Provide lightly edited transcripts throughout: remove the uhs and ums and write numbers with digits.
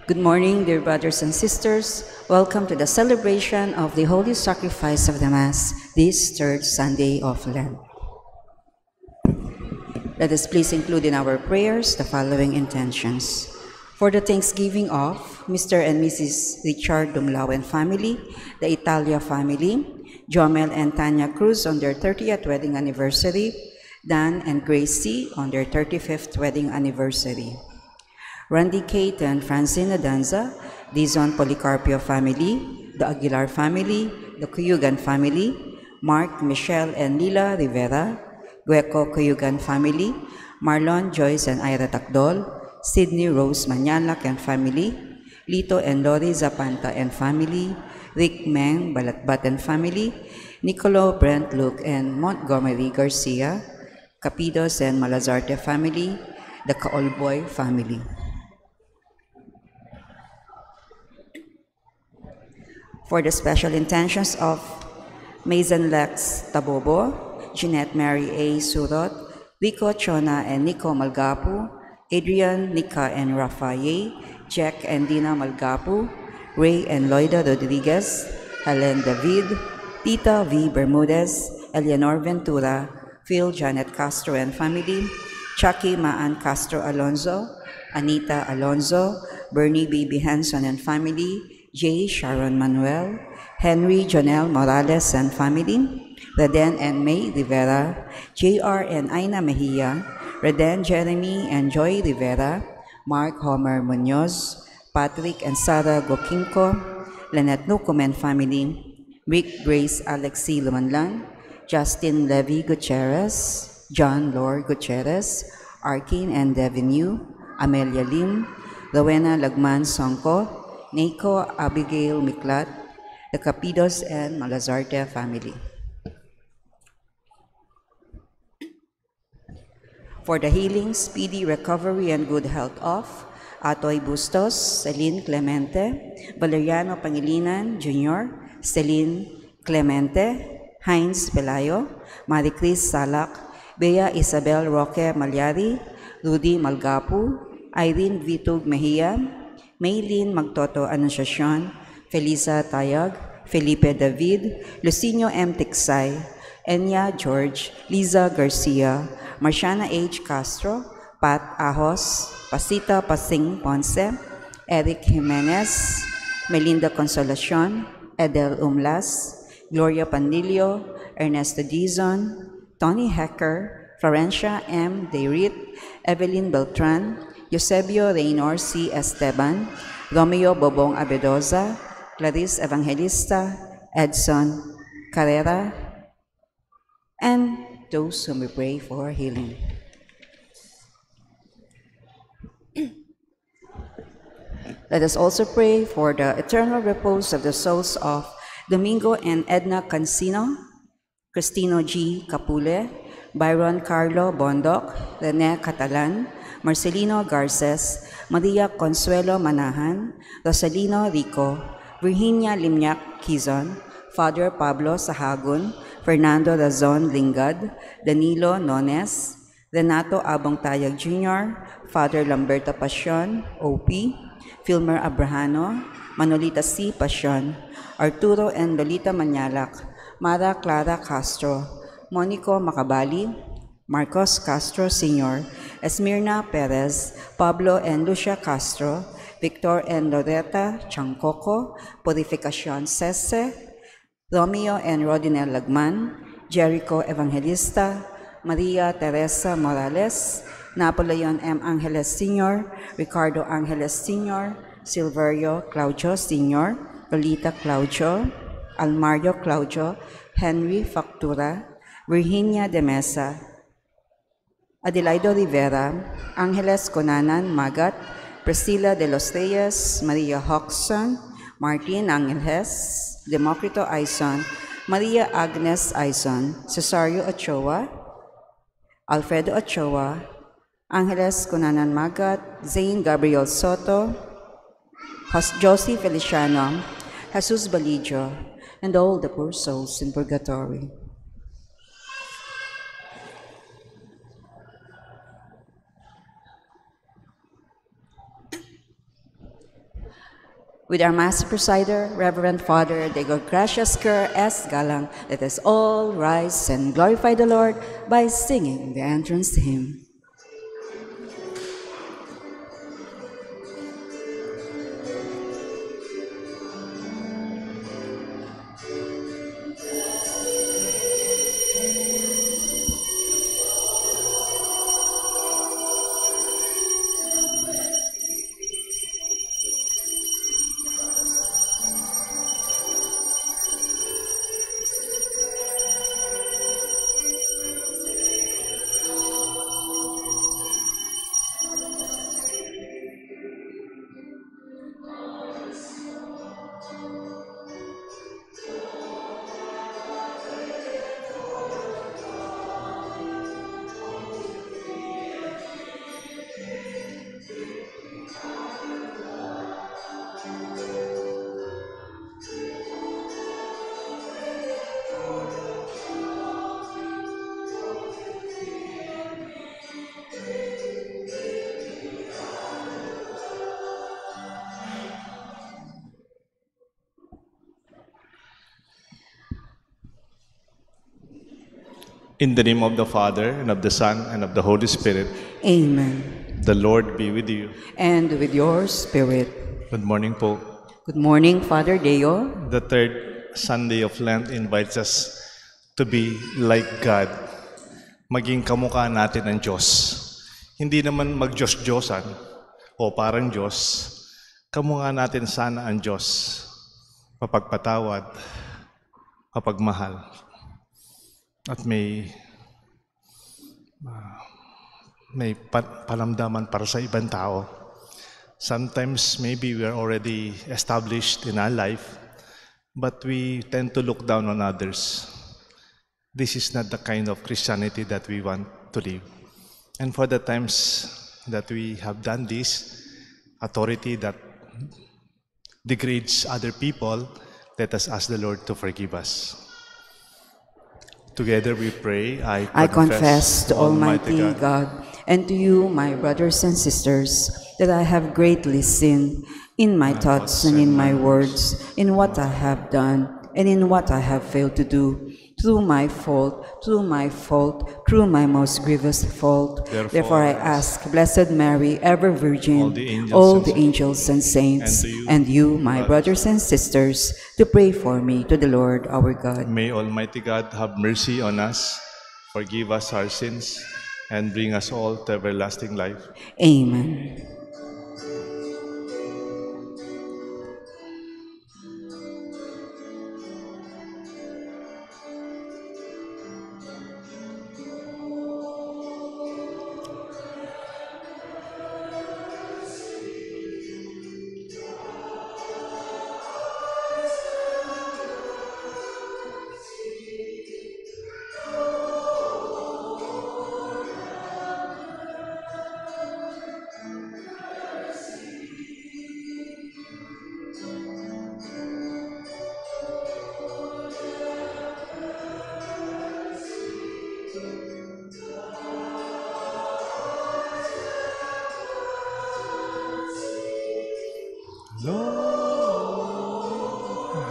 Good morning, dear brothers and sisters. Welcome to the celebration of the Holy Sacrifice of the Mass, this third Sunday of Lent. Let us please include in our prayers the following intentions. For the thanksgiving of Mr. and Mrs. Richard Dumlao and family, the Italia family, Jomel and Tanya Cruz on their 30th wedding anniversary, Dan and Gracie on their 35th wedding anniversary. Randy Kate and Francine Adanza, Dizon Policarpio family, the Aguilar family, the Cuyugan family, Mark, Michelle, and Lila Rivera, Gueco Cuyugan family, Marlon, Joyce, and Ira Takdol, Sydney Rose Manyalak and family, Lito and Lori Zapanta and family, Rick Meng Balatbat and family, Nicolo, Brent, Luke, and Montgomery Garcia, Capidos and Malazarte family, the Kaolboy family. For the special intentions of Mason Lex Tabobo, Jeanette Mary A. Surot, Rico Chona and Nico Malgapu, Adrian, Nika and Rafaye, Jack and Dina Malgapu, Ray and Loida Rodriguez, Helen David, Tita V. Bermudez, Eleanor Ventura, Phil Janet Castro and family, Chucky Maan Castro Alonzo, Anita Alonzo, Bernie Baby Hanson and family, J. Sharon Manuel, Henry Jonel Morales and family, Reden and May Rivera, J.R. and Aina Mejia, Reden Jeremy and Joy Rivera, Mark Homer Munoz, Patrick and Sarah Gokinko, Lynette Nukum and family, Rick Grace Alexi Lumanlan, Justin Levy Gutierrez, John Lore Gutierrez, Arkin and Devin Yu, Amelia Lim, Rowena Lagman Songko, Neiko Abigail Miklat, the Capidos and Malazarte family. For the healing, speedy recovery, and good health of Atoy Bustos, Celine Clemente, Valeriano Pangilinan Jr., Celine Clemente, Heinz Pelayo, Maricris Salak, Bea Isabel Roque Malyari, Rudy Malgapu, Irene Vitug Mejia, Maylene Magtoto Anunciacion, Felisa Tayag, Felipe David, Lucinio M. Tiksay, Enya George, Liza Garcia, Marciana H. Castro, Pat Ahos, Pasita Pasing Ponce, Eric Jimenez, Melinda Consolacion, Edel Umlas, Gloria Pandillo, Ernesto Dizon, Tony Hecker, Florencia M. Deirit, Evelyn Beltran, Eusebio Reynor C. Esteban, Romeo Bobong Abedoza, Clarice Evangelista, Edson Carrera, and those whom we pray for healing. Let us also pray for the eternal repose of the souls of Domingo and Edna Cancino, Cristino G. Capule, Byron Carlo Bondoc, Rene Catalan, Marcelino Garces, Maria Consuelo Manahan, Rosalino Rico, Virginia Limniak Quizon, Father Pablo Sahagun, Fernando Razon Lingad, Danilo Nones, Renato Abong Tayag Jr., Father Lamberto Pasion, OP, Filmer Abrahano, Manolita C. Pasion, Arturo and Lolita Manyalak, Mara Clara Castro, Monico Macabali, Marcos Castro Sr., Esmirna Perez, Pablo and Lucia Castro, Victor and Loretta Chancoco, Purificacion Sese, Romeo and Rodinel Lagman, Jericho Evangelista, Maria Teresa Morales, Napoleon M. Angeles Sr., Ricardo Angeles Sr., Silverio Claudio Sr., Lolita Claudio, Almario Claudio, Henry Factura, Virginia de Mesa, Adelaido Rivera, Angeles Conanan Magat, Priscilla de los Reyes, Maria Hoxson, Martin Angeles, Democrito Aison, Maria Agnes Aison, Cesario Ochoa, Alfredo Ochoa, Angeles Conanan Magat, Zane Gabriel Soto, Josie Feliciano, Jesus Balijo, and all the poor souls in purgatory. With our Master Presider, Reverend Father Diego Gracias Kerr S. Galang, let us all rise and glorify the Lord by singing the entrance hymn. In the name of the Father, and of the Son, and of the Holy Spirit. Amen. The Lord be with you. And with your spirit. Good morning po. Good morning, Father Deo. The third Sunday of Lent invites us to be like God. Maging kamukha natin ang Diyos. Hindi naman mag-Diyos-Diyosan o parang Diyos. Kamukha natin sana ang Diyos. Mapagpatawad, mapagmahal. At may palamdaman para sa ibang tao. Sometimes maybe we are already established in our life, but we tend to look down on others. This is not the kind of Christianity that we want to live. And for the times that we have done this, authority that degrades other people, let us ask the Lord to forgive us. Together we pray, I confess to Almighty God and to you, my brothers and sisters, that I have greatly sinned in my thoughts and in my words, in what I have done and in what I have failed to do, through my fault, through my most grievous fault. Therefore I ask, Blessed Mary, ever Virgin, all the angels and saints, and you, my brothers and sisters, to pray for me to the Lord our God. May Almighty God have mercy on us, forgive us our sins, and bring us all to everlasting life. Amen. Lord,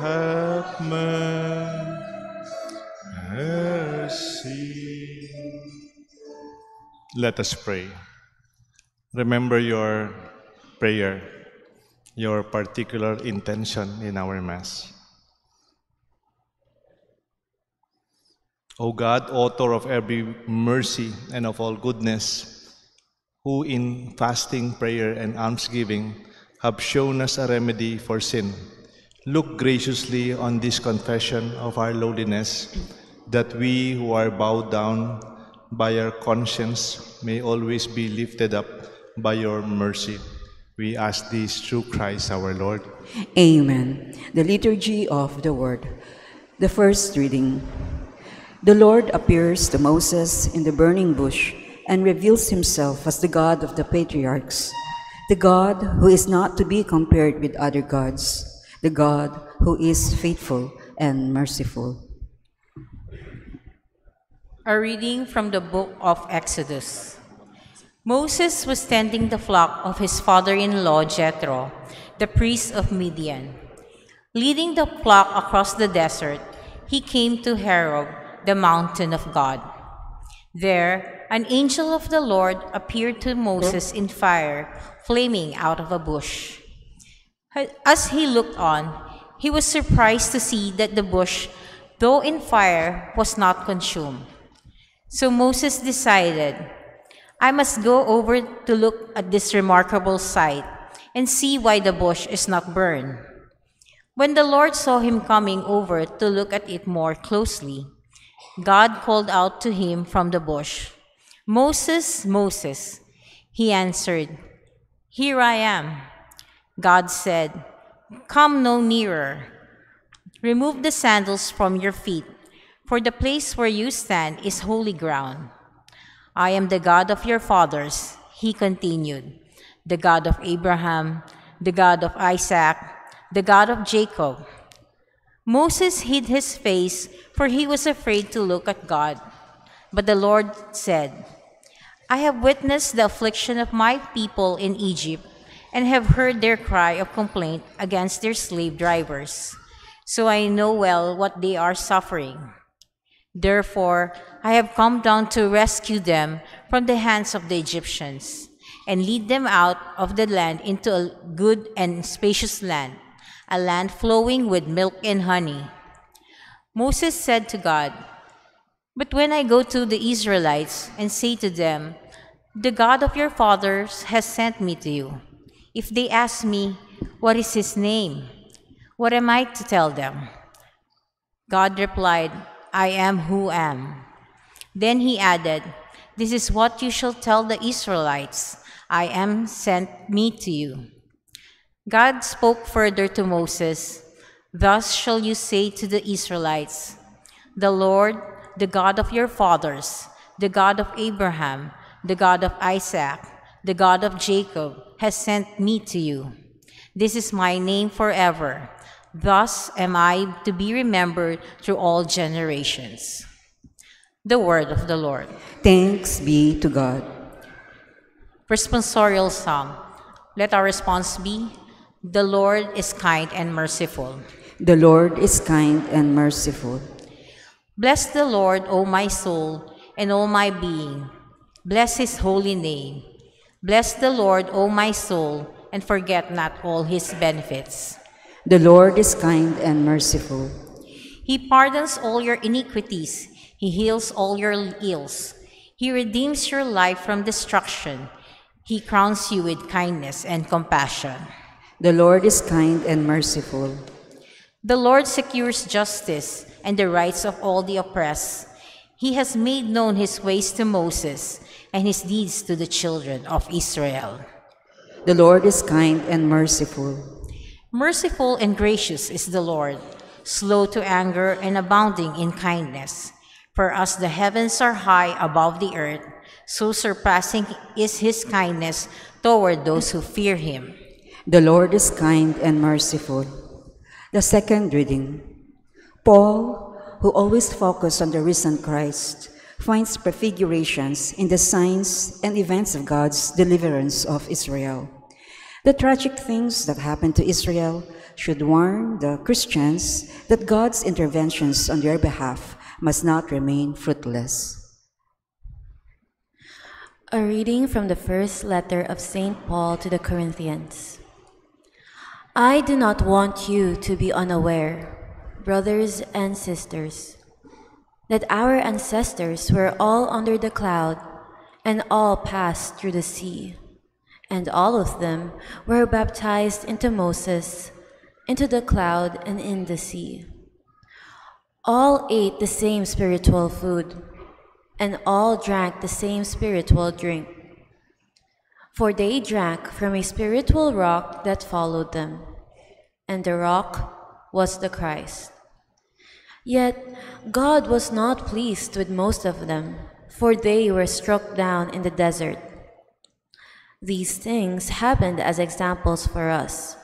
have mercy. Let us pray. Remember your prayer, your particular intention in our Mass. O God, author of every mercy and of all goodness, who in fasting, prayer, and almsgiving have shown us a remedy for sin, look graciously on this confession of our lowliness, that we who are bowed down by our conscience may always be lifted up by your mercy. We ask this through Christ our Lord. Amen. The Liturgy of the Word. The first reading. The Lord appears to Moses in the burning bush and reveals himself as the God of the patriarchs, the God who is not to be compared with other gods, the God who is faithful and merciful. A reading from the book of Exodus. Moses was tending the flock of his father-in-law Jethro, the priest of Midian. Leading the flock across the desert, he came to Horeb, the mountain of God. There, an angel of the Lord appeared to Moses in fire, flaming out of a bush. As he looked on, he was surprised to see that the bush, though in fire, was not consumed. So Moses decided, I must go over to look at this remarkable sight and see why the bush is not burned. When the Lord saw him coming over to look at it more closely, God called out to him from the bush, Moses, Moses. He answered, Here I am. God said, Come no nearer. Remove the sandals from your feet, for the place where you stand is holy ground. I am the God of your fathers, he continued, the God of Abraham, the God of Isaac, the God of Jacob. Moses hid his face, for he was afraid to look at God. But the Lord said, I have witnessed the affliction of my people in Egypt, and have heard their cry of complaint against their slave drivers. So I know well what they are suffering. Therefore, I have come down to rescue them from the hands of the Egyptians, and lead them out of the land into a good and spacious land, a land flowing with milk and honey. Moses said to God, But when I go to the Israelites and say to them, The God of your fathers has sent me to you, if they ask me, What is his name? What am I to tell them? God replied, I am who am. Then he added, This is what you shall tell the Israelites, I am sent me to you. God spoke further to Moses, Thus shall you say to the Israelites, The Lord, the God of your fathers, the God of Abraham, the God of Isaac, the God of Jacob, has sent me to you. This is my name forever. Thus am I to be remembered through all generations. The word of the Lord. Thanks be to God. Responsorial Psalm. Let our response be, The Lord is kind and merciful. The Lord is kind and merciful. Bless the Lord, O my soul, and all my being. Bless his holy name. Bless the Lord, O my soul, and forget not all his benefits. The Lord is kind and merciful. He pardons all your iniquities. He heals all your ills. He redeems your life from destruction. He crowns you with kindness and compassion. The Lord is kind and merciful. The Lord secures justice and the rights of all the oppressed. He has made known his ways to Moses and his deeds to the children of Israel. The Lord is kind and merciful. Merciful and gracious is the Lord, slow to anger and abounding in kindness. For as the heavens are high above the earth, so surpassing is his kindness toward those who fear him. The Lord is kind and merciful. The second reading. Paul, who always focused on the risen Christ, finds prefigurations in the signs and events of God's deliverance of Israel. The tragic things that happened to Israel should warn the Christians that God's interventions on their behalf must not remain fruitless. A reading from the first letter of St. Paul to the Corinthians. I do not want you to be unaware, brothers and sisters, that our ancestors were all under the cloud and all passed through the sea, and all of them were baptized into Moses, into the cloud and in the sea. All ate the same spiritual food, and all drank the same spiritual drink. For they drank from a spiritual rock that followed them, and the rock was the Christ. Yet God was not pleased with most of them, for they were struck down in the desert. These things happened as examples for us,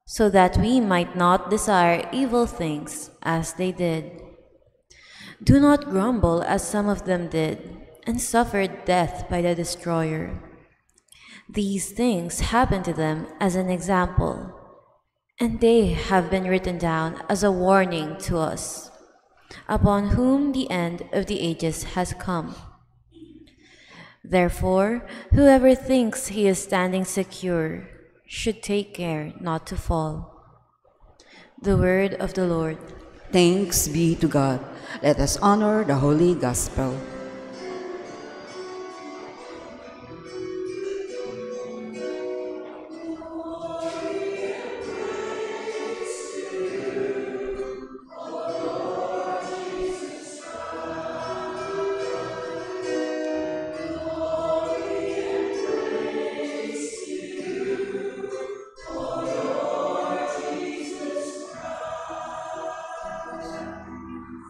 so that we might not desire evil things as they did. Do not grumble as some of them did, and suffered death by the destroyer. These things happened to them as an example, and they have been written down as a warning to us, upon whom the end of the ages has come. Therefore, whoever thinks he is standing secure should take care not to fall. The word of the Lord. Thanks be to God. Let us honor the Holy Gospel.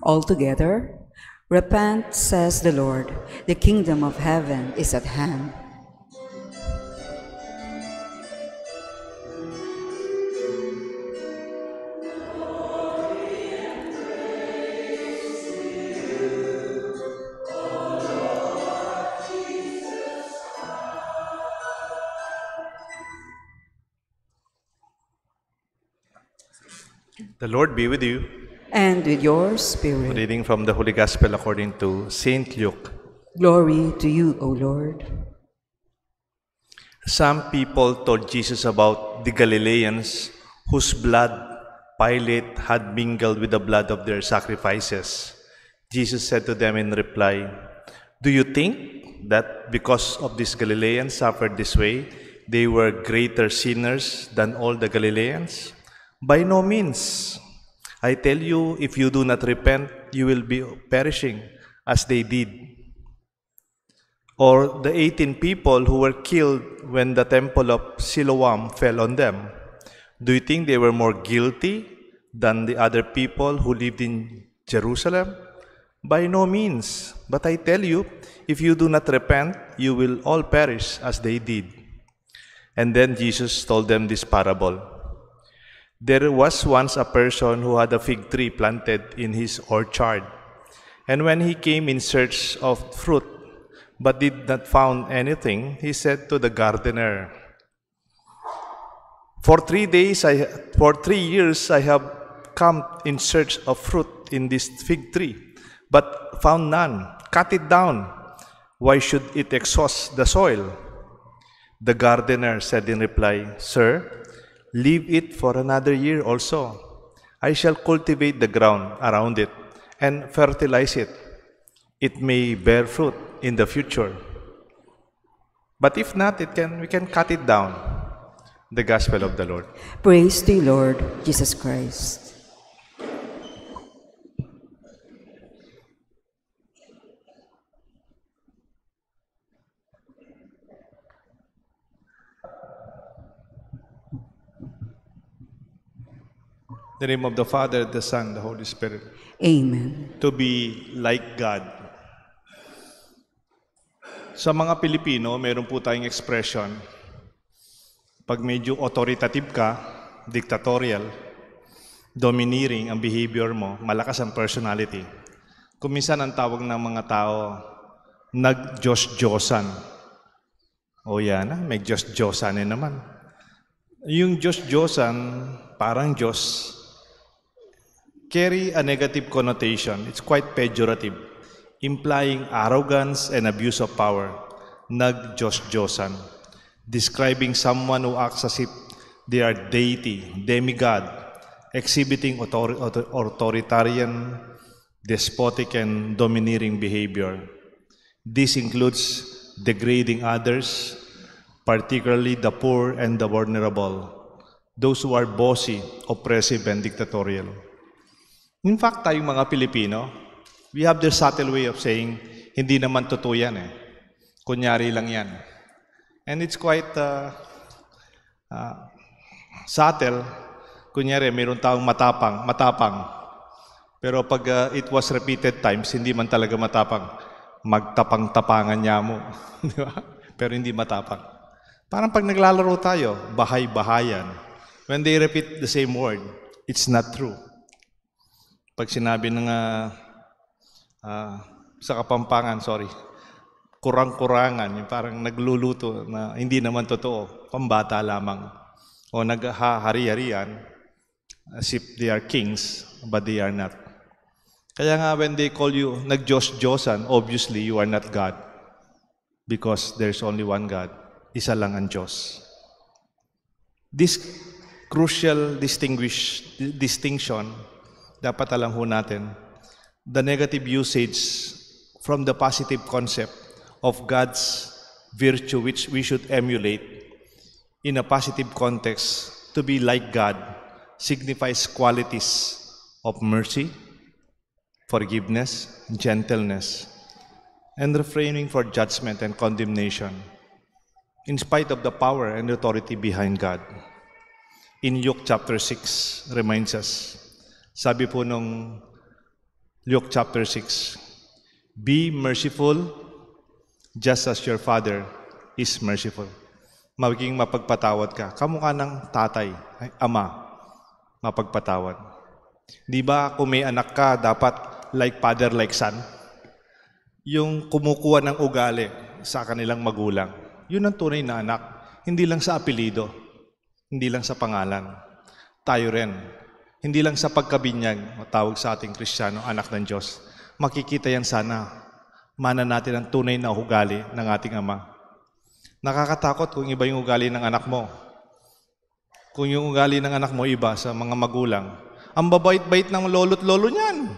Altogether, repent, says the Lord, the kingdom of heaven is at hand. The Lord be with you. And with your spirit. Reading from the Holy Gospel according to Saint Luke. Glory to you, O Lord. Some people told Jesus about the Galileans whose blood Pilate had mingled with the blood of their sacrifices. Jesus said to them in reply, "Do you think that because of these Galileans suffered this way, they were greater sinners than all the Galileans? By no means. I tell you, if you do not repent, you will be perishing as they did. Or the 18 people who were killed when the temple of Siloam fell on them. Do you think they were more guilty than the other people who lived in Jerusalem? By no means. But I tell you, if you do not repent, you will all perish as they did." And then Jesus told them this parable. There was once a person who had a fig tree planted in his orchard. And when he came in search of fruit, but did not find anything, he said to the gardener, For 3 years I have come in search of fruit in this fig tree, but found none. Cut it down. Why should it exhaust the soil?" The gardener said in reply, "Sir, leave it for another year also. I shall cultivate the ground around it and fertilize it. It may bear fruit in the future. But if not, we can cut it down." The Gospel of the Lord. Praise to you, Lord Jesus Christ. In the name of the Father, the Son, the Holy Spirit. Amen. To be like God. Sa mga Pilipino, meron po tayong expression. Pag medyo authoritative ka, dictatorial, domineering ang behavior mo, malakas ang personality. Kung minsan ang tawag ng mga tao, nag-Diyos-Diyosan. O yan, may Diyos-Diyosan naman. Yung Diyos-Diyosan, parang Diyos, carry a negative connotation. It's quite pejorative, implying arrogance and abuse of power. Nag-Diyos-Diyosan. Describing someone who acts as if they are deity, demigod, exhibiting authoritarian, despotic, and domineering behavior. This includes degrading others, particularly the poor and the vulnerable, those who are bossy, oppressive, and dictatorial. In fact, tayong mga Pilipino, we have the subtle way of saying, hindi naman totoo yan eh. Kunyari lang yan. And it's quite subtle. Kunyari, mayroon taong matapang. Pero pag it was repeated times, hindi man talaga matapang. Magtapang-tapangan niya mo. Di ba? Pero hindi matapang. Parang pag naglalaro tayo, bahay-bahayan. When they repeat the same word, it's not true. Pag sinabi ng sa Kapampangan, kurang-kurangan, yung parang nagluluto na hindi naman totoo, pambata lamang. O naghahari-harian, as if they are kings, but they are not. Kaya nga when they call you nag-Diyos-Diyosan, obviously you are not God because there's only one God. Isa lang ang Diyos. This crucial distinction, dapat alam ho natin, the negative usage from the positive concept of God's virtue which we should emulate in a positive context to be like God signifies qualities of mercy, forgiveness, gentleness, and refraining from judgment and condemnation, in spite of the power and authority behind God. In Luke chapter 6 reminds us, sabi po nung Luke chapter 6, be merciful just as your Father is merciful. Maging mapagpatawad ka. Kamukha ng tatay, ama, mapagpatawad. Di ba kung may anak ka, dapat like father, like son? Yung kumukuha ng ugali sa kanilang magulang. Yun ang tunay na anak. Hindi lang sa apelido. Hindi lang sa pangalan. Tayo rin. Hindi lang sa pagkabinyag, tawag sa ating Kristiyano, anak ng Diyos. Makikita yan sana. Mana natin ang tunay na ugali ng ating Ama. Nakakatakot kung iba yung ugali ng anak mo. Kung yung ugali ng anak mo iba sa mga magulang. Ang babait-bait ng lolo't lolo niyan.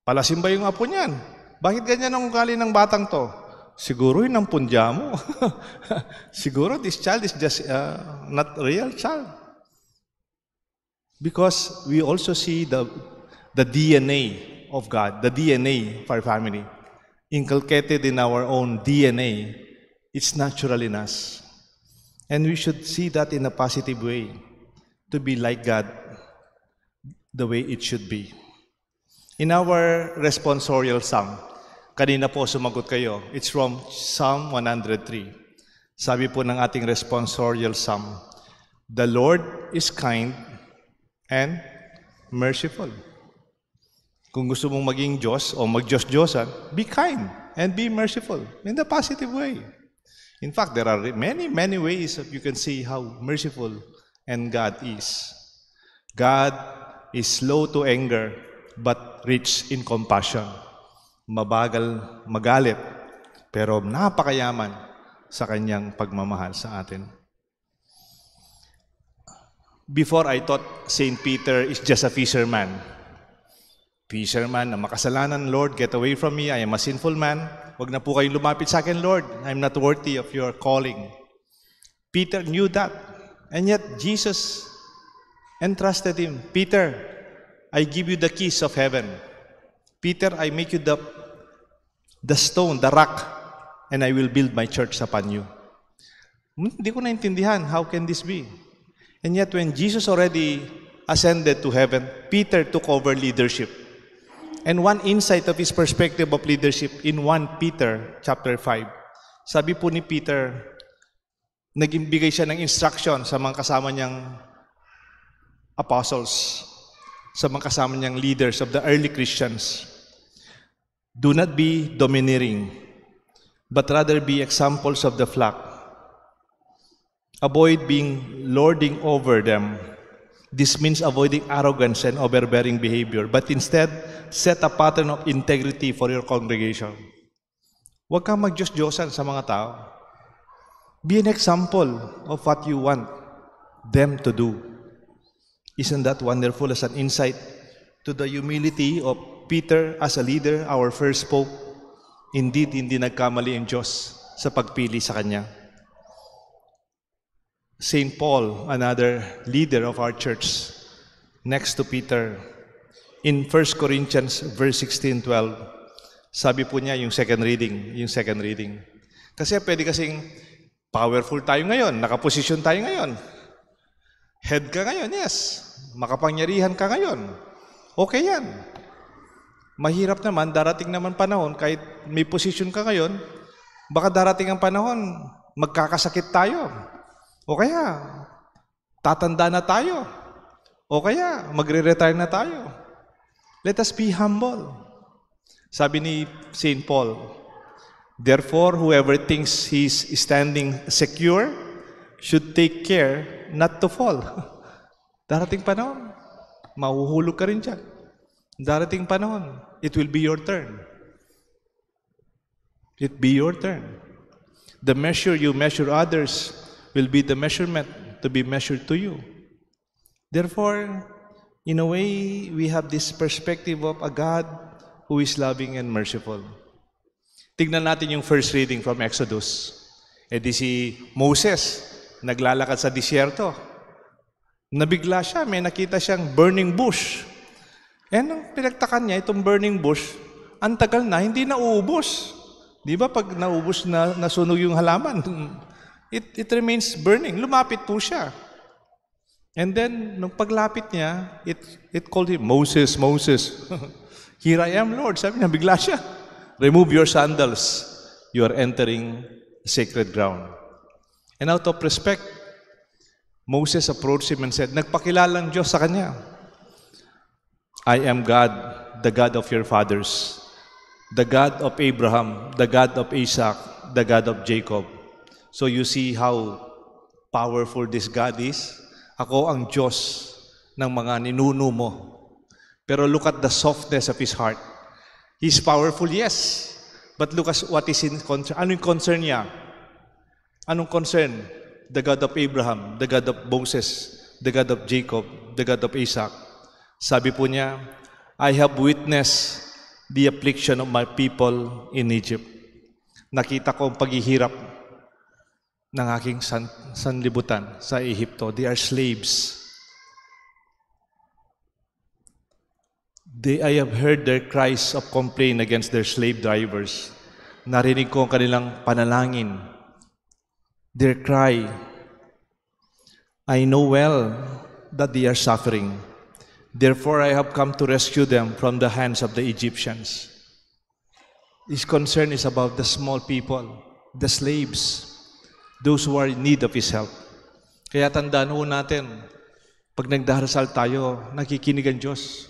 Palasimba yung apo niyan. Bakit ganyan ang ugali ng batang to? Siguro yun ang pundya mo. Siguro this child is just not real child. Because we also see the DNA of God, the DNA of our family, inculcated in our own DNA. It's natural in us. And we should see that in a positive way, to be like God the way it should be. In our responsorial psalm, kanina po sumagot kayo, it's from Psalm 103. Sabi po ng ating responsorial psalm, the Lord is kind and merciful. Kung gusto mong maging Diyos o mag-Diyos-Diyosan, be kind and be merciful in the positive way. In fact, there are many, many ways that you can see how merciful and God is. God is slow to anger but rich in compassion. Mabagal magalit, pero napakayaman sa kanyang pagmamahal sa atin. Before I thought St. Peter is just a fisherman. Fisherman na makasalanan, Lord, get away from me, I am a sinful man. Huwag na po kayong lumapit sa akin, Lord. I'm not worthy of your calling. Peter knew that. And yet, Jesus entrusted him. Peter, I give you the keys of heaven. Peter, I make you the stone, the rock, and I will build my church upon you. Hindi ko naintindihan, how can this be? And yet, when Jesus already ascended to heaven, Peter took over leadership. And one insight of his perspective of leadership in 1 Peter chapter 5, sabi po ni Peter, nagimbigay siya ng instruction sa mga kasama niyang apostles, sa mga kasama niyang leaders of the early Christians. Do not be domineering, but rather be examples of the flock. Avoid being lording over them. This means avoiding arrogance and overbearing behavior, but instead, set a pattern of integrity for your congregation. Huwag kang mag-Diyos-Diyosan sa mga tao. Be an example of what you want them to do. Isn't that wonderful as an insight to the humility of Peter as a leader, our first pope? Indeed, hindi nagkamali ang Diyos sa pagpili sa kanya. St. Paul, another leader of our church, next to Peter, in 1 Corinthians verse 16-12, sabi po niya yung second reading. Kasi pwede kasing powerful tayo ngayon, nakaposisyon tayo ngayon. Head ka ngayon, yes. Makapangyarihan ka ngayon. Okay yan. Mahirap naman, darating naman panahon, kahit may posisyon ka ngayon, baka darating ang panahon, magkakasakit tayo. O kaya, tatanda na tayo. O kaya, magre-retire na tayo. Let us be humble. Sabi ni St. Paul, therefore, whoever thinks he's standing secure should take care not to fall. Darating panahon, mahuhulog ka rin dyan. Darating panahon, it will be your turn. It be your turn. The measure you measure others will be the measurement to be measured to you. Therefore, in a way, we have this perspective of a God who is loving and merciful. Tignan natin yung first reading from Exodus. Di si Moses, naglalakad sa disyerto. Nabigla siya, may nakita siyang burning bush. Nung pinagtakan niya, itong burning bush, ang tagal na, hindi nauubos. Di ba pag naubos na nasunog yung halaman, it remains burning. Lumapit po siya. And then, nung paglapit niya, it called him, Moses, Moses. Here I am, Lord. Sabi niya, bigla siya. Remove your sandals. You are entering sacred ground. And out of respect, Moses approached him and said, nagpakilalang Diyos sa kanya. I am God, the God of your fathers, the God of Abraham, the God of Isaac, the God of Jacob. So you see how powerful this God is? Ako ang Diyos ng mga ninuno mo. Pero look at the softness of his heart. He's powerful, yes. But look at what is in concern. Ano yung concern niya? Anong concern? The God of Abraham, the God of Moses, the God of Jacob, the God of Isaac. Sabi po niya, I have witnessed the affliction of my people in Egypt. Nakita ko ang paghihirap ng aking sanlibutan sa Ehipto. They are slaves. I have heard their cries of complaint against their slave drivers. Narinig ko ang kanilang panalangin. Their cry. I know well that they are suffering. Therefore, I have come to rescue them from the hands of the Egyptians. His concern is about the small people, the slaves, those who are in need of His help. Kaya tandaan ho natin, pag nagdarasal tayo, nakikinig ang Diyos.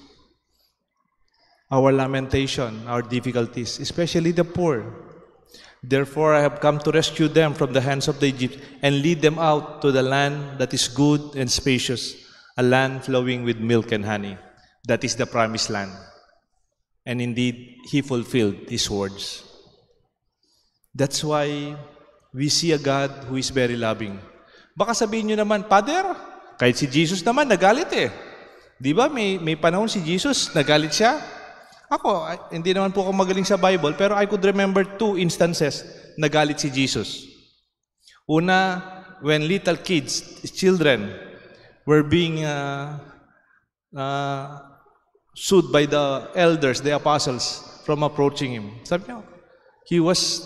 Our lamentation, our difficulties, especially the poor. Therefore, I have come to rescue them from the hands of the Egyptians and lead them out to the land that is good and spacious, a land flowing with milk and honey. That is the promised land. And indeed, He fulfilled His words. That's why we see a God who is very loving. Baka sabihin nyo naman, Father, kahit si Jesus naman, nagalit eh. Di ba, may panahon si Jesus, nagalit siya? Ako, hindi naman po ako magaling sa Bible, pero I could remember 2 instances nagalit si Jesus. Una, when little kids, children, were being sued by the elders, the apostles, from approaching Him. Sabi niya, He was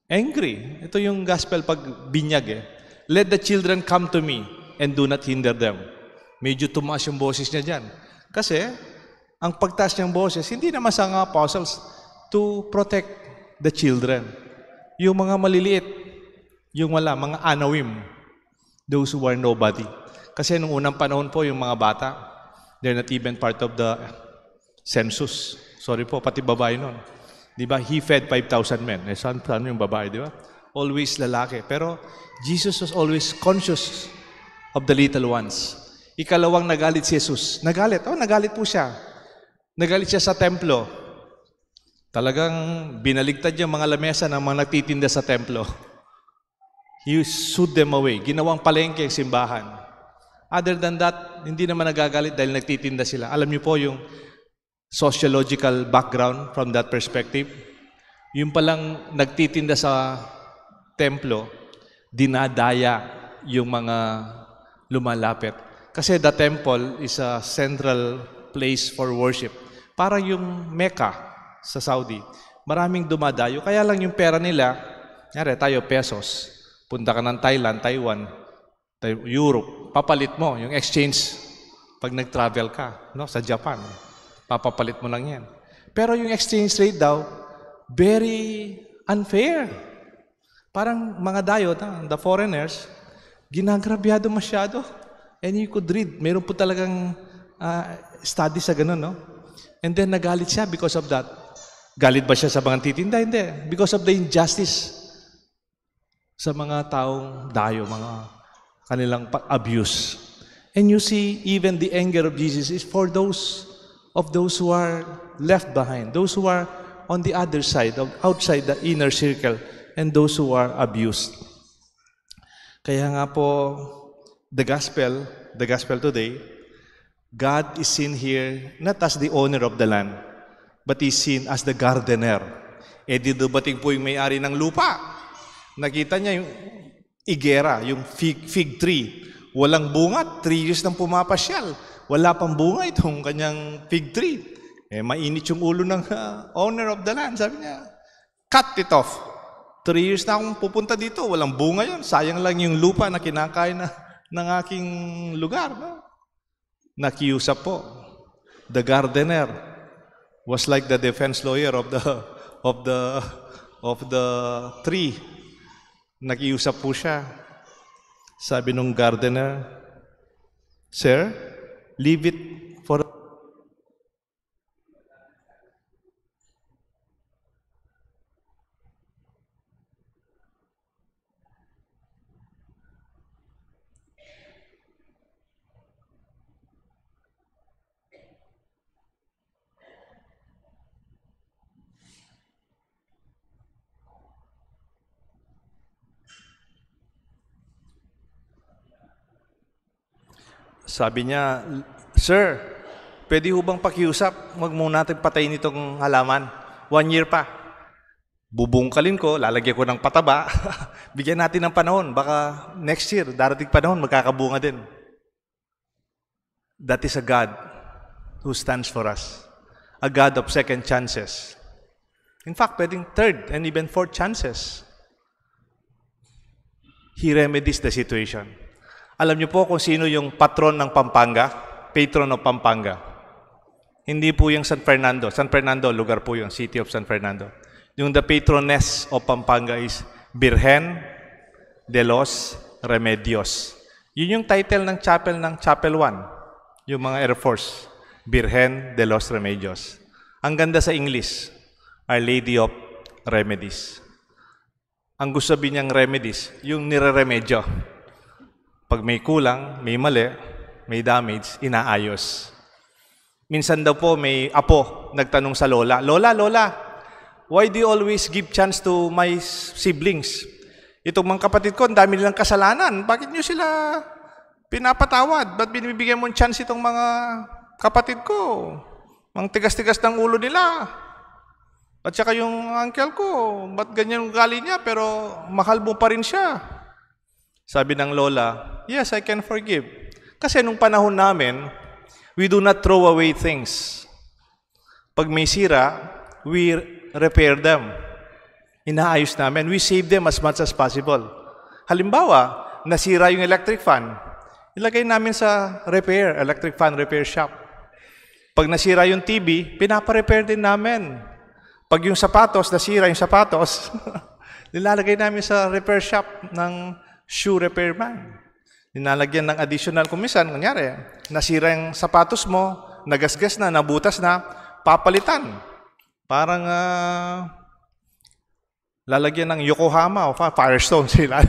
angry. Ito yung gospel pag binyag eh. Let the children come to me and do not hinder them. Medyo tumaas yung boses niya dyan. Kasi, ang pagtaas niyang boses, hindi naman sa mga apostles to protect the children. Yung mga maliliit, yung wala, mga anawim, those who are nobody. Kasi nung unang panahon po, yung mga bata, they're not even part of the census. Sorry po, pati babae nun. Di ba? He fed 5,000 men. Saan yung babae, di ba? Always lalaki. Pero Jesus was always conscious of the little ones. Ikalawang nagalit si Jesus. Nagalit po siya. Nagalit siya sa templo. Talagang binaligtad yung mga lamesa ng mga nagtitinda sa templo. He sued them away. Ginawang palengke ang simbahan. Other than that, hindi naman nagagalit dahil nagtitinda sila. Alam niyo po yung sociological background from that perspective. Yung palang nagtitinda sa templo, dinadaya yung mga lumalapit. Kasi the temple is a central place for worship. Para yung Mecca sa Saudi. Maraming dumadayo. Kaya lang yung pera nila, nyari tayo pesos. Punta ka ng Thailand, Taiwan, Europe, papalit mo yung exchange pag nag-travel ka, no, sa Japan. Papapalit mo lang yan. Pero yung exchange rate daw, very unfair. Parang mga dayot, the foreigners, ginagrabyado masyado. And you could read, meron po talagang study sa ganun, no? And then nagalit siya because of that. Galit ba siya sa mga titinda? Hindi. Because of the injustice sa mga taong dayo, mga kanilang abuse. And you see, even the anger of Jesus is for those who are left behind, those who are on the other side, outside the inner circle, and those who are abused. Kaya nga po, the gospel today, God is seen here not as the owner of the land, but is seen as the gardener. Eh di dumating po yung may-ari ng lupa. Nakita niya yung igera, yung fig tree. Walang bunga, 3 years nang pumapasyal. Wala pang bunga itong kanyang fig tree. Eh mainit yung ulo ng owner of the land. Sabi niya, cut it off. 3 years na akong pupunta dito, walang bunga yon. Sayang lang yung lupa na kinakain ng aking lugar. No? Nakiusap po. The gardener was like the defense lawyer of the tree. Nakiusap po siya. Sabi nung gardener, Sir, leave it for Sabi niya, Sir, pwede ho bang pakiusap? Huwag muna natin patayin itong halaman. 1 year pa. Bubungkalin ko, lalagyan ko ng pataba. Bigyan natin ng panahon. Baka next year, darating panahon, magkakabunga din. That is a God who stands for us. A God of second chances. In fact, pwedeng third and even fourth chances. He remedies the situation. Alam niyo po kung sino yung patron ng Pampanga? Patron of Pampanga. Hindi po yung San Fernando. San Fernando, lugar po yung city of San Fernando. Yung the patroness of Pampanga is Virgen de los Remedios. Yun yung title ng Chapel 1. Yung mga Air Force. Virgen de los Remedios. Ang ganda sa English, Our Lady of Remedies. Ang gusto sabihin niyang remedies, yung nire-remedyo. Pag may kulang, may mali, may damage, inaayos. Minsan daw po may apo nagtanong sa lola, Lola, why do you always give chance to my siblings? Itong mga kapatid ko, ang dami nilang kasalanan. Bakit niyo sila pinapatawad? Ba't binibigyan mo chance itong mga kapatid ko? Ang tigas-tigas ng ulo nila. At saka yung uncle ko, ba't ganyan ang gali niya pero mahal mo pa rin siya? Sabi ng lola, yes, I can forgive. Kasi nung panahon namin, we do not throw away things. Pag may sira, we repair them. Inaayos namin. We save them as much as possible. Halimbawa, nasira yung electric fan, ilagay namin sa electric fan repair shop. Pag nasira yung TV, pinapa-repair din namin. Pag yung sapatos, nasira yung sapatos, nilalagay namin sa repair shop ng shoe repairman. Nilalagyan ng additional kumisan. Kunyari, nasira yung sapatos mo, nagasgas na, nabutas na, papalitan. Parang lalagyan ng Yokohama o Firestone sila.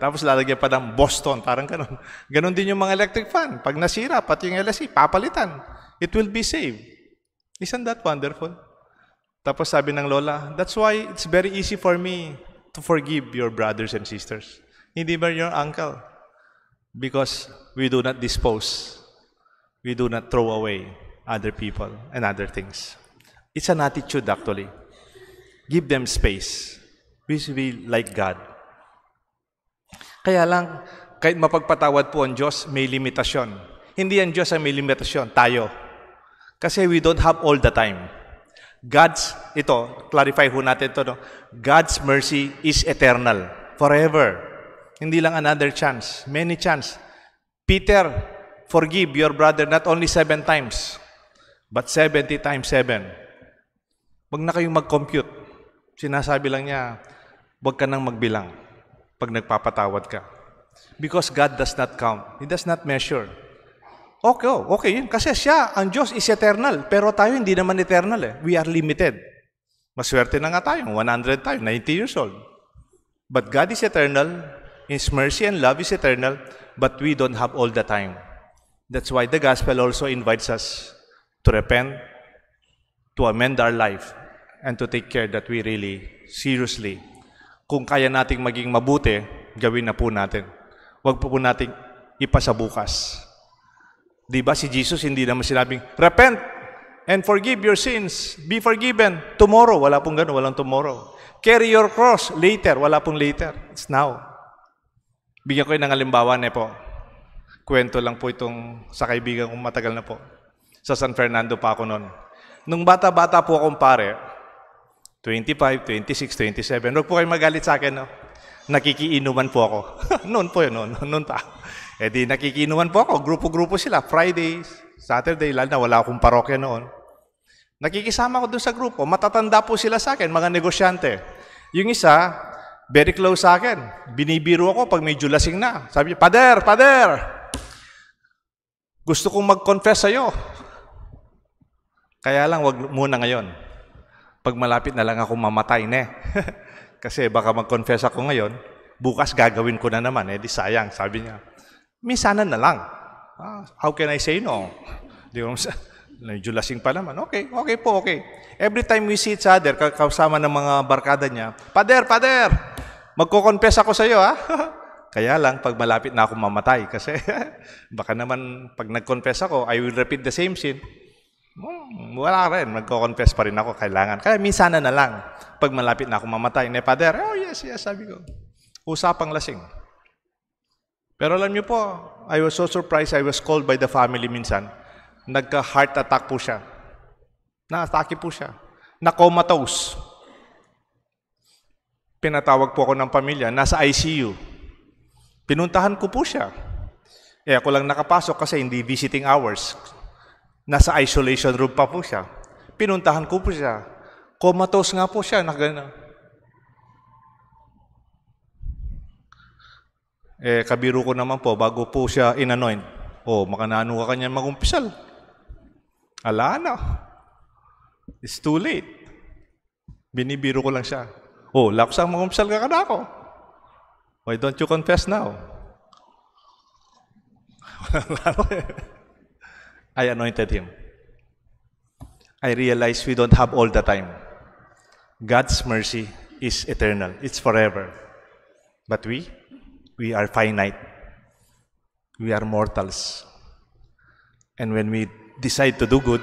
Tapos lalagyan pa ng Boston. Parang ganun. Ganun din yung mga electric fan. Pag nasira, pati yung LSC, papalitan. It will be saved. Isn't that wonderful? Tapos sabi ng lola, that's why it's very easy for me to forgive your brothers and sisters. Hindi ba your uncle? Because we do not dispose. We do not throw away other people and other things. It's an attitude actually. Give them space. We should be like God. Kaya lang, kahit mapagpatawad po ang Diyos, may limitasyon. Hindi ang Diyos ang may limitasyon, tayo. Kasi we don't have all the time. Clarify ho natin ito, no? God's mercy is eternal, forever. Hindi lang another chance, many chance. Peter, forgive your brother not only 7 times, but 70 times 7. Huwag na kayong mag-compute. Sinasabi lang niya, huwag ka nang magbilang pag nagpapatawad ka. Because God does not count. He does not measure. Okay yun. Kasi siya, ang Diyos is eternal. Pero tayo hindi naman eternal eh. We are limited. Maswerte na nga tayo. 100 tayo, 90 years old. But God is eternal. His mercy and love is eternal. But we don't have all the time. That's why the gospel also invites us to repent, to amend our life, and to take care that we really, seriously, kung kaya nating maging mabuti, gawin na po natin. Huwag po nating ipasabukas. Di ba si Jesus hindi naman sinabing, repent and forgive your sins. Be forgiven. Tomorrow. Wala pong gano'n. Walang tomorrow. Carry your cross. Later. Wala pong later. It's now. Bigyan ko ng halimbawa na po. Kwento lang po itong sa kaibigan kong matagal na po. Sa San Fernando pa ako noon. Nung bata-bata po akong pare, 25, 26, 27. Huwag po kayo magalit sa akin, no? Nakikiinuman po ako. Noon po yun, noon pa. Eh di nakikiinuman po ako. Grupo-grupo sila. Fridays, Saturday, lalo na wala akong parokya noon. Nakikisama ko dun sa grupo. Matatanda po sila sa akin, mga negosyante. Yung isa, very close sa akin. Binibiro ako pag medyo lasing na. Sabi niya, Pader! Gusto kong mag-confess sa'yo. Kaya lang, wag muna ngayon. Pag malapit na lang ako mamatay, ne? Kasi baka mag-confess ako ngayon, bukas gagawin ko na naman. Eh, di sayang, sabi niya. Minsanan na lang. How can I say no? Di ko medyo lasing pa naman. Okay po. Every time we see each other, kasama ng mga barkada niya, Pader! Magko-confess ako sa iyo, ha? Kaya lang, pag malapit na ako mamatay, kasi baka naman, pag nag-confess ako, I will repeat the same sin. Wala rin, magko-confess pa rin ako, kailangan. Kaya minsan na lang, pag malapit na ako mamatay, Pader, oh yes, sabi ko. Usapang lasing. Pero alam niyo po, I was so surprised, I was called by the family minsan. Nagka-heart attack po siya. Na-atake po siya. Na-comatose. Pinatawag po ako ng pamilya, nasa ICU. Pinuntahan ko po siya. Ako lang nakapasok kasi hindi visiting hours. Nasa isolation room pa po siya. Pinuntahan ko po siya. Comatose nga po siya. Kabiro ko naman po, bago po siya inanoint. Makanano ka kanya magumpisal. Ala na. It's too late. Binibiro ko lang siya. Laksang magumpisal ka na ako. Why don't you confess now? I anointed him. I realized we don't have all the time. God's mercy is eternal. It's forever. But we are finite. We are mortals. And when we decide to do good,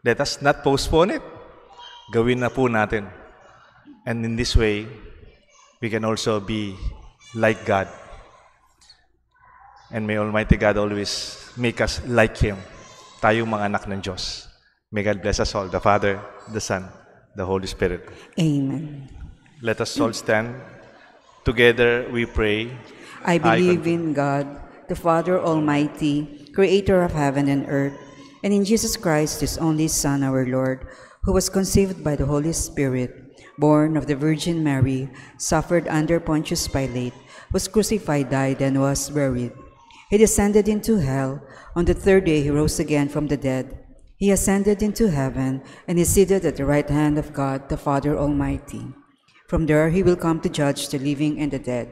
let us not postpone it. Gawin na po natin. And in this way, we can also be like God. And may Almighty God always make us like Him. Tayong mga anak ng Diyos. May God bless us all, the Father, the Son, the Holy Spirit. Amen. Let us all stand. Together we pray. I believe in God, the Father Almighty, creator of heaven and earth, and in Jesus Christ, His only Son, our Lord, who was conceived by the Holy Spirit, born of the Virgin Mary, suffered under Pontius Pilate, was crucified, died, and was buried. He descended into hell. On the third day He rose again from the dead. He ascended into heaven, and is seated at the right hand of God, the Father Almighty. From there He will come to judge the living and the dead.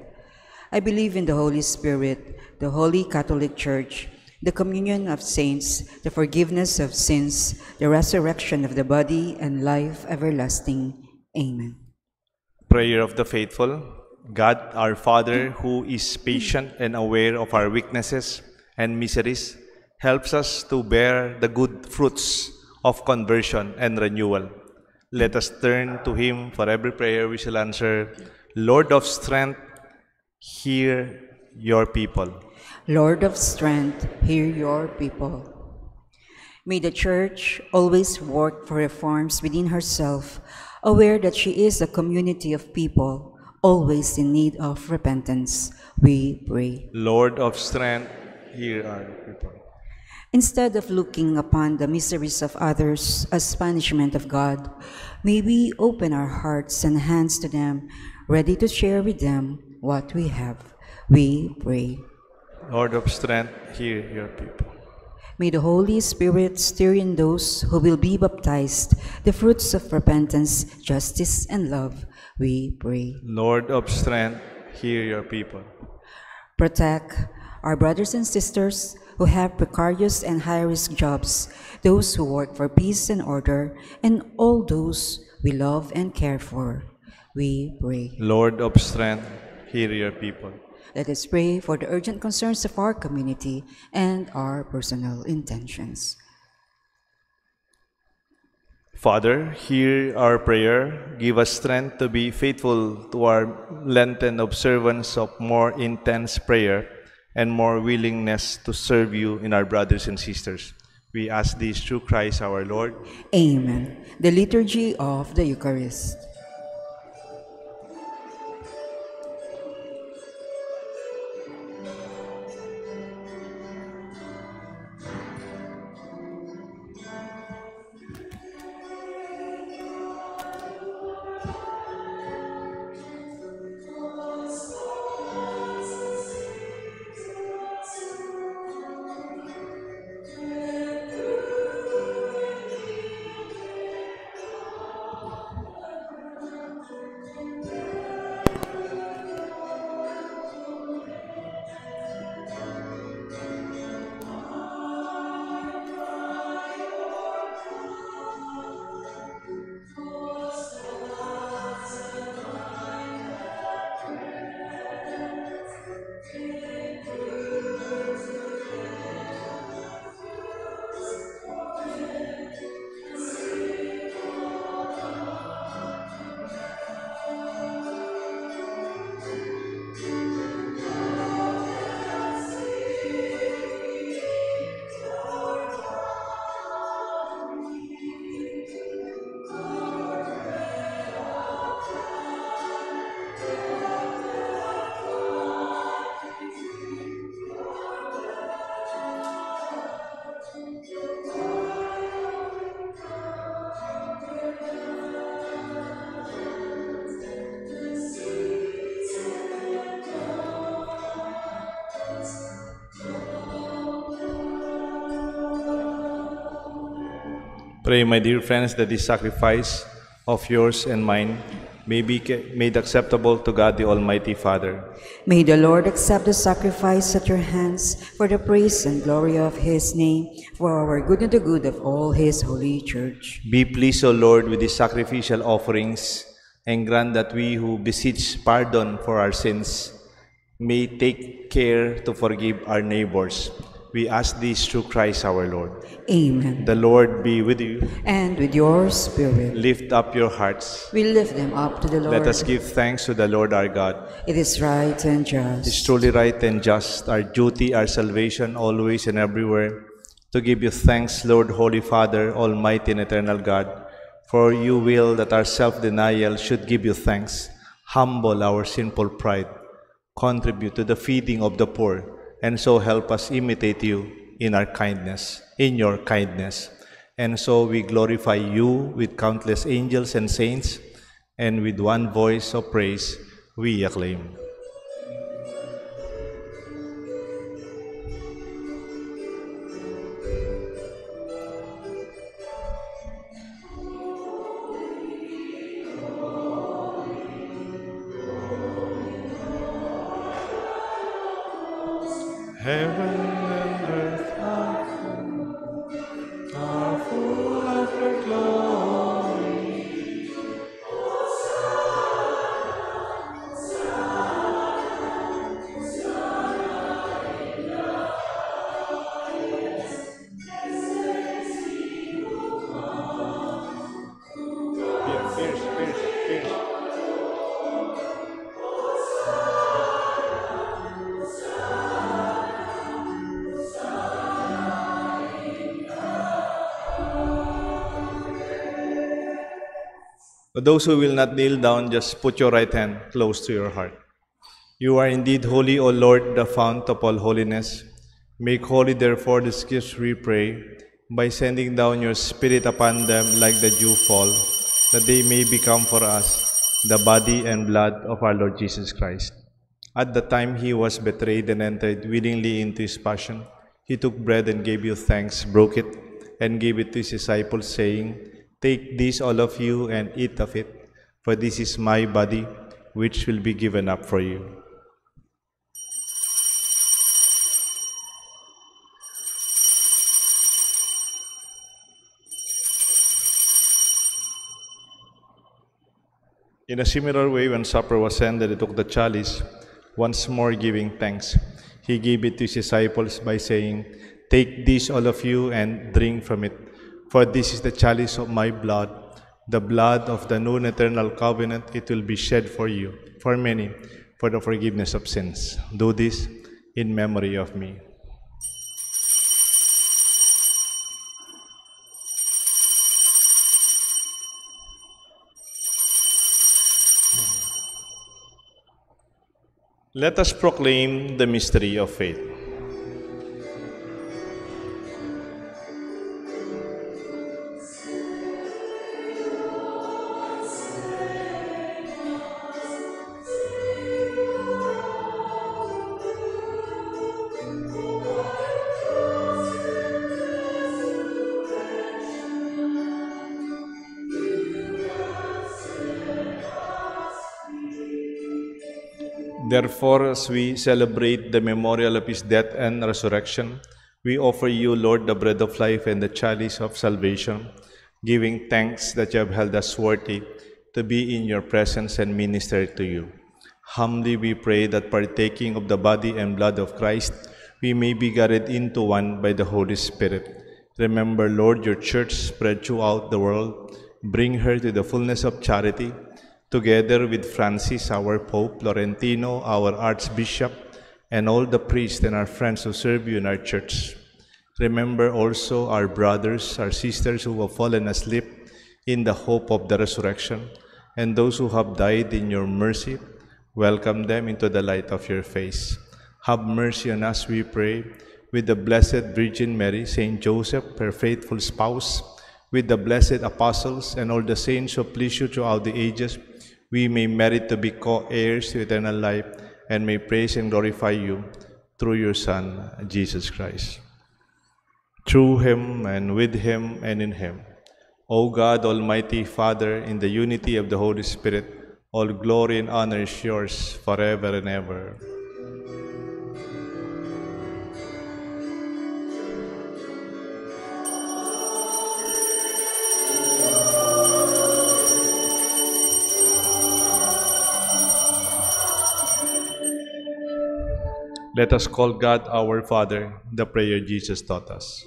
I believe in the Holy Spirit, the Holy Catholic Church, the communion of saints, the forgiveness of sins, the resurrection of the body, and life everlasting. Amen. Prayer of the faithful. God, our Father, who is patient and aware of our weaknesses and miseries, helps us to bear the good fruits of conversion and renewal. Let us turn to Him for every prayer we shall answer. Lord of strength, hear your people. Lord of strength, hear your people. May the Church always work for reforms within herself, aware that she is a community of people always in need of repentance. We pray. Lord of strength, hear our people. Instead of looking upon the miseries of others as punishment of God, may we open our hearts and hands to them, ready to share with them what we have. We pray. Lord of strength, hear your people. May the Holy Spirit stir in those who will be baptized the fruits of repentance, justice, and love. We pray. Lord of strength, hear your people. Protect our brothers and sisters who have precarious and high-risk jobs, those who work for peace and order, and all those we love and care for. We pray. Lord of strength, hear your people. Let us pray for the urgent concerns of our community and our personal intentions. Father, hear our prayer. Give us strength to be faithful to our Lenten observance of more intense prayer and more willingness to serve you in our brothers and sisters. We ask this through Christ our Lord. Amen. The Liturgy of the Eucharist. Pray, my dear friends, that this sacrifice of yours and mine may be made acceptable to God the Almighty Father. May the Lord accept the sacrifice at your hands for the praise and glory of his name, for our good and the good of all his holy church. Be pleased, O Lord, with these sacrificial offerings, and grant that we who beseech pardon for our sins may take care to forgive our neighbors. We ask this through Christ our Lord. Amen. The Lord be with you. And with your spirit, Lift up your hearts. we lift them up to the Lord. Let us give thanks to the Lord our God. It is right and It is just. truly right and just, our duty, our salvation, always and everywhere, to give you thanks, Lord, Holy Father, Almighty and eternal God, for you will that our self-denial should give you thanks, humble our sinful pride, contribute to the feeding of the poor, and so help us imitate you in our kindness, in your kindness. And so we glorify you with countless angels and saints, and with one voice of praise we acclaim. Heaven and earth are full of your glory. Fierce. For those who will not kneel down, just put your right hand close to your heart. You are indeed holy, O Lord, the fount of all holiness. Make holy, therefore, these gifts, we pray, by sending down your Spirit upon them like the dew fall, that they may become for us the body and blood of our Lord Jesus Christ. At the time he was betrayed and entered willingly into his passion, he took bread and gave you thanks, broke it, and gave it to his disciples, saying, "Take this, all of you, and eat of it, for this is my body, which will be given up for you." In a similar way, when supper was ended, he took the chalice, once more giving thanks. He gave it to his disciples by saying, "Take this, all of you, and drink from it, for this is the chalice of my blood, the blood of the new and eternal covenant. It will be shed for you, for many, for the forgiveness of sins. Do this in memory of me." Let us proclaim the mystery of faith. Therefore, as we celebrate the memorial of his death and resurrection, we offer you, Lord, the bread of life and the chalice of salvation, giving thanks that you have held us worthy to be in your presence and minister to you. Humbly we pray that partaking of the body and blood of Christ, we may be gathered into one by the Holy Spirit. Remember, Lord, your church spread throughout the world. Bring her to the fullness of charity, together with Francis, our Pope, Laurentino, our Archbishop, and all the priests and our friends who serve you in our church. Remember also our brothers, our sisters who have fallen asleep in the hope of the resurrection, and those who have died in your mercy. Welcome them into the light of your face. Have mercy on us, we pray, with the Blessed Virgin Mary, Saint Joseph, her faithful spouse, with the blessed apostles and all the saints who please you throughout the ages, we may merit to be co-heirs to eternal life and may praise and glorify you through your Son, Jesus Christ. Through him and with him and in him, O God, Almighty Father, in the unity of the Holy Spirit, all glory and honor is yours forever and ever. Let us call God our Father, the prayer Jesus taught us.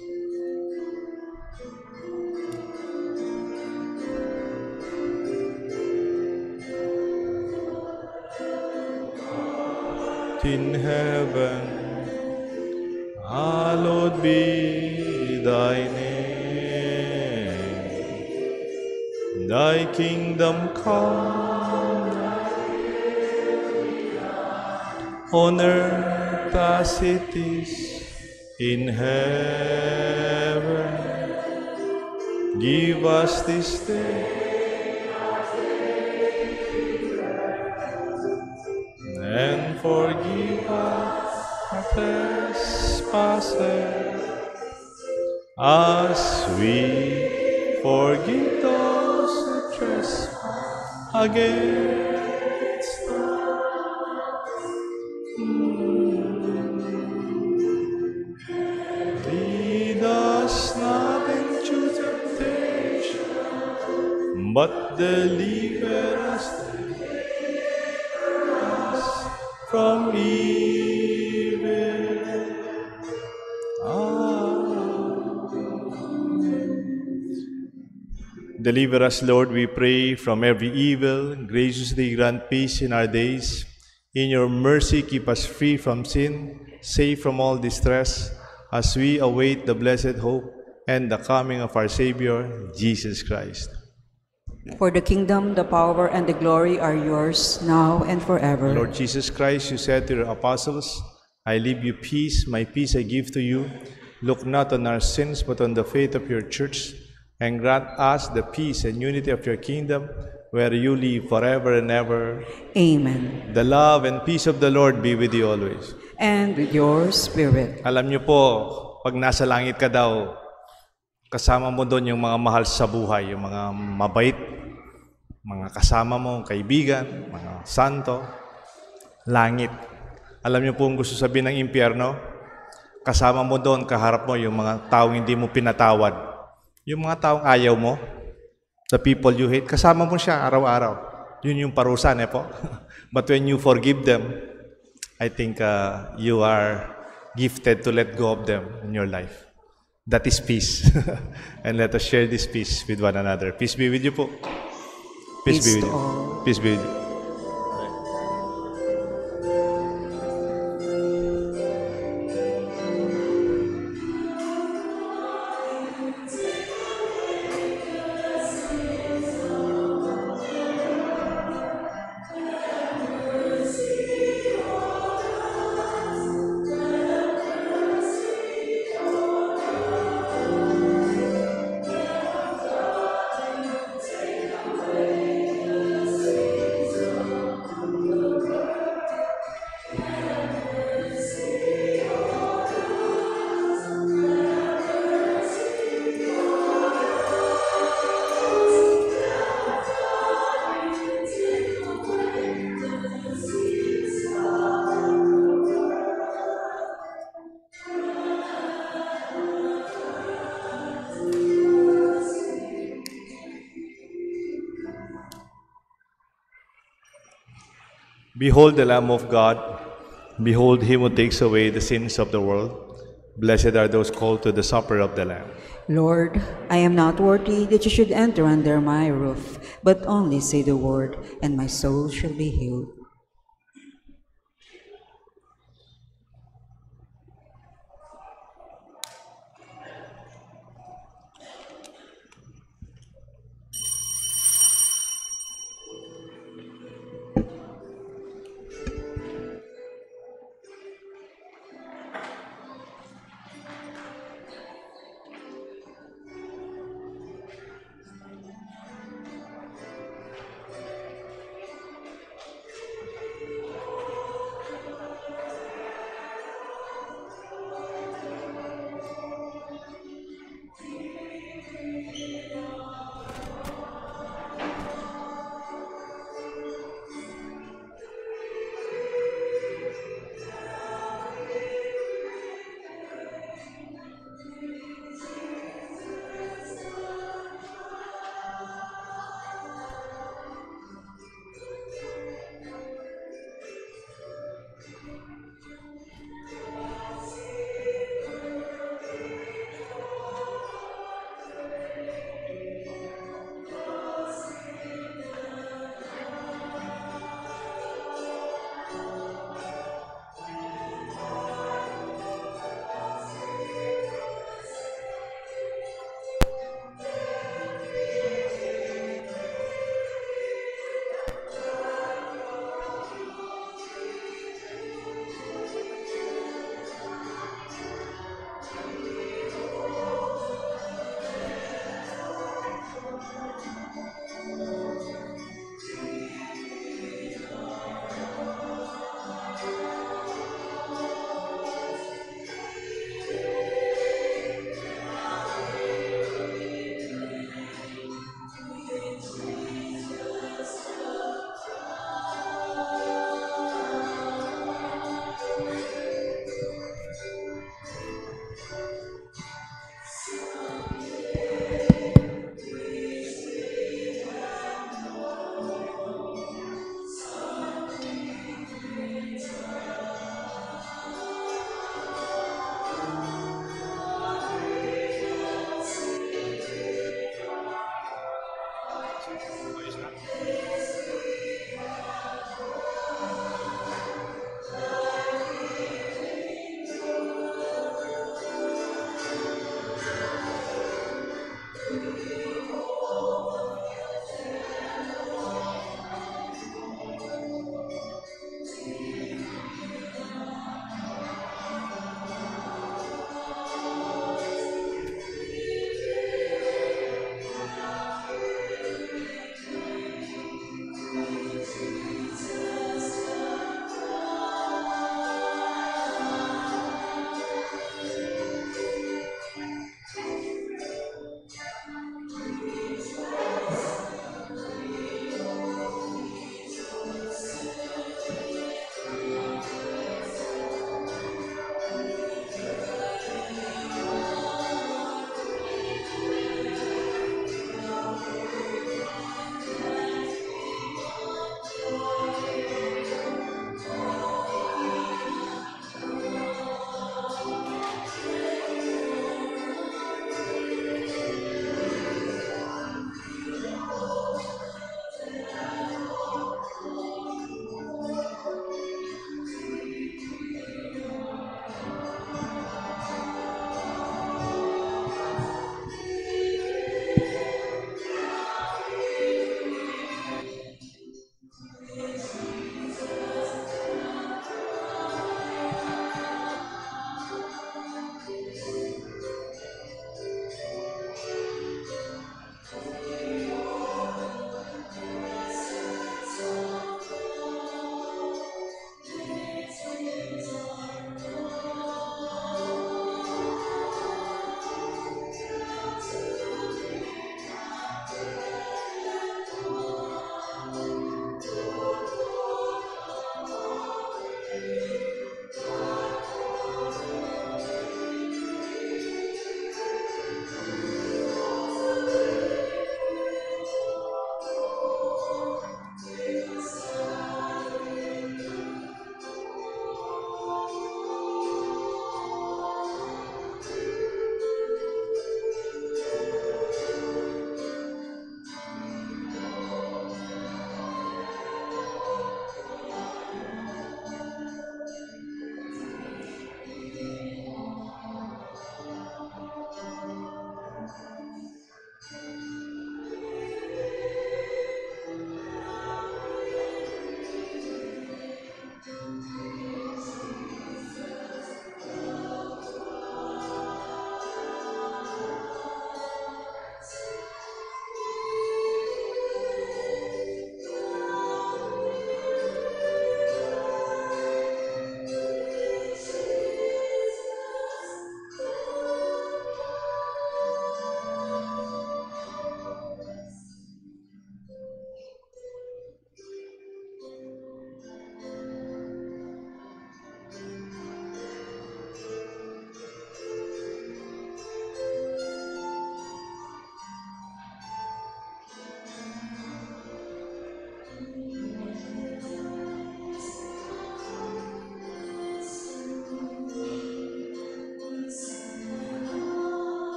In heaven, hallowed be thy name. Thy kingdom come, on earth as it is in heaven. Give us this day and forgive us our trespasses, as we forgive those who trespass against us. Lead us not into temptation, but deliver us from evil. Deliver us, Lord, we pray, from every evil. Graciously grant peace in our days. In your mercy, keep us free from sin, safe from all distress, as we await the blessed hope and the coming of our Savior, Jesus Christ. For the kingdom, the power, and the glory are yours, now and forever. Lord Jesus Christ, you said to your apostles, I leave you peace, my peace I give to you. Look not on our sins, but on the faith of your church, and grant us the peace and unity of your kingdom, where you live forever and ever. Amen. The love and peace of the Lord be with you always. And with your spirit. Alam niyo po, pag nasa langit ka daw, kasama mo doon yung mga mahal sa buhay, yung mga mabait, mga kasama mo, kaibigan, mga santo, langit. Alam niyo po ang gusto sabihin ng impyerno? Kasama mo doon, kaharap mo yung mga taong hindi mo pinatawad. Yung mga taong ayaw mo, the people you hate, kasama mo siya araw-araw. Yun yung parusa, po. But when you forgive them, I think you are gifted to let go of them in your life. That is peace. And let us share this peace with one another. Peace be with you po. Peace be Peace with to you. all. Peace be with you. Behold the Lamb of God. Behold him who takes away the sins of the world. Blessed are those called to the supper of the Lamb. Lord, I am not worthy that you should enter under my roof, but only say the word, and my soul shall be healed.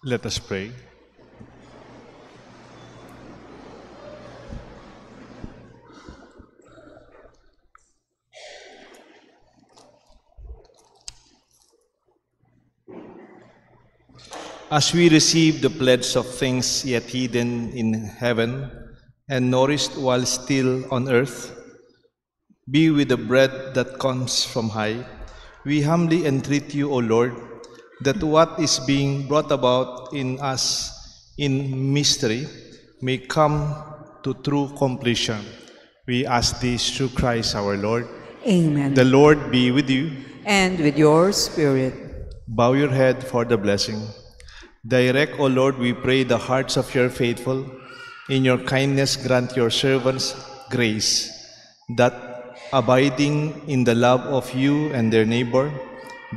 Let us pray. As we receive the pledge of things yet hidden in heaven and nourished while still on earth, be with the bread that comes from high, we humbly entreat you, O Lord, that what is being brought about in us in mystery may come to true completion. We ask this through Christ our Lord. Amen. The Lord be with you. And with your spirit. Bow your head for the blessing. Direct, O Lord, we pray, the hearts of your faithful. In your kindness grant your servants grace, that abiding in the love of you and their neighbor,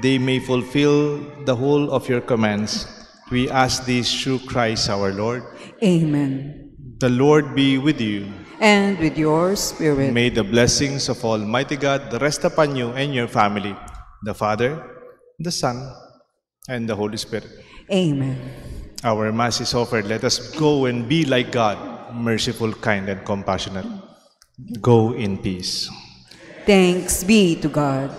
they may fulfill the whole of your commands. We ask this through Christ our Lord. Amen. The Lord be with you. And with your spirit. May the blessings of Almighty God rest upon you and your family, the Father, the Son, and the Holy Spirit. Amen. Our Mass is offered. Let us go and be like God, merciful, kind, and compassionate. Go in peace. Thanks be to God.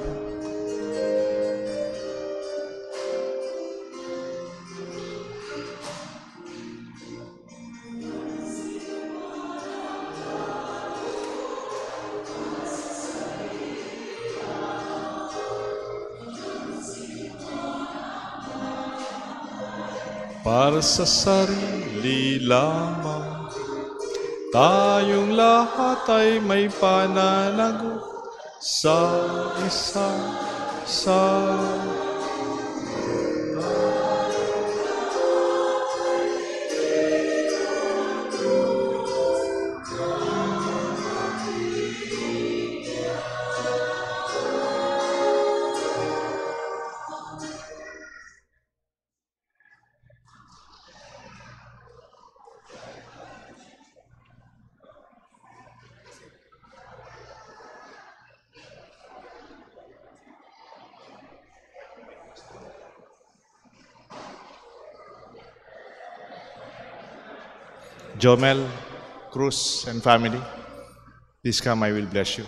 Para sa sarili lamang, tayong lahat ay may pananagot sa isa. Jomel, Cruz, and family, please come, I will bless you.